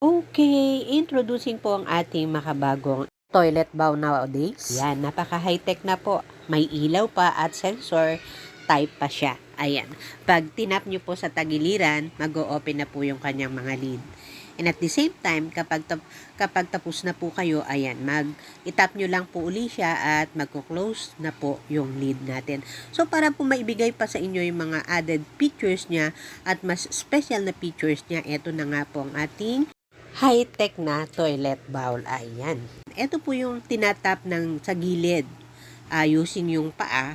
Okay, introducing po ang ating makabagong toilet bowl nowadays. Yan, napaka-high-tech na po. May ilaw pa at sensor type pa siya. Ayan. Pag tinap nyo po sa tagiliran, mag-o-open na po yung kanyang mga lid. And at the same time, kapag tapos na po kayo, ayan, itap nyo lang po uli siya at magko-close na po yung lid natin. So, para po maibigay pa sa inyo yung mga added features niya at mas special na features niya, eto na nga po ang ating high-tech na toilet bowl. Ayan. Ito po yung tinatap ng sa gilid using yung paa.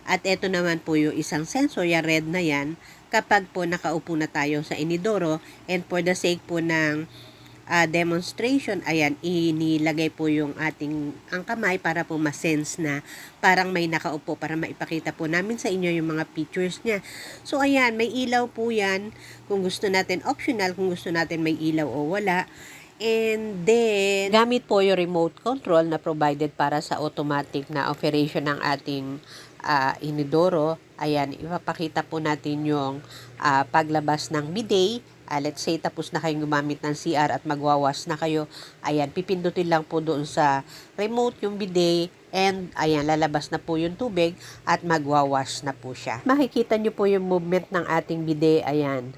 At ito naman po yung isang sensor, yung red na yan, kapag po nakaupo na tayo sa inidoro. And for the sake po ng demonstration, ayan, inilagay po yung ang kamay para po ma-sense na parang may nakaupo para maipakita po namin sa inyo yung mga features niya. So, ayan, may ilaw po yan. Kung gusto natin optional, kung gusto natin may ilaw o wala. And then, gamit po yung remote control na provided para sa automatic na operation ng ating inidoro. Ayan, ipapakita po natin yung paglabas ng bidet. Let's say, tapos na kayong gumamit ng CR at magwawash na kayo. Ayan, pipindutin lang po doon sa remote yung bidet. And, ayan, lalabas na po yung tubig at magwawash na po siya. Makikita nyo po yung movement ng ating bidet. Ayan,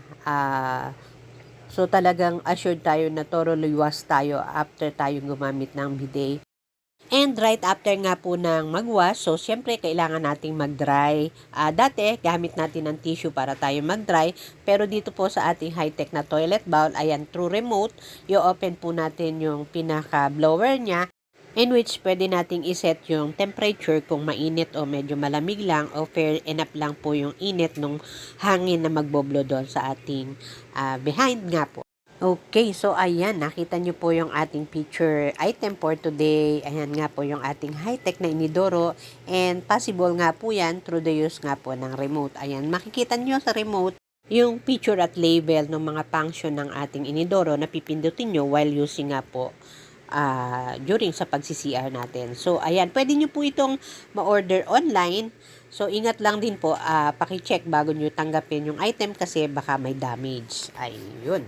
so talagang assured tayo na thoroughly wash tayo after tayong gumamit ng bidet. And right after nga po ng magwash, so syempre kailangan nating mag-dry. Dati, gamit natin ng tissue para tayo mag-dry. Pero dito po sa ating high-tech na toilet bowl, ayan, through remote, i-open po natin yung pinaka-blower niya, in which pwede nating iset yung temperature kung mainit o medyo malamig lang o fair enough lang po yung init ng hangin na magboblo doon sa ating behind nga po. Okay, so ayan, nakita nyo po yung ating feature item for today. Ayan nga po yung ating high-tech na inidoro. And possible nga po yan through the use nga po ng remote. Ayan, makikita nyo sa remote yung feature at label ng mga function ng ating inidoro na pipindutin nyo while using nga po during sa pag-CCR natin. So, ayan, pwede nyo po itong ma-order online. So, ingat lang din po, paki-check bago nyo tanggapin yung item kasi baka may damage. Ayun.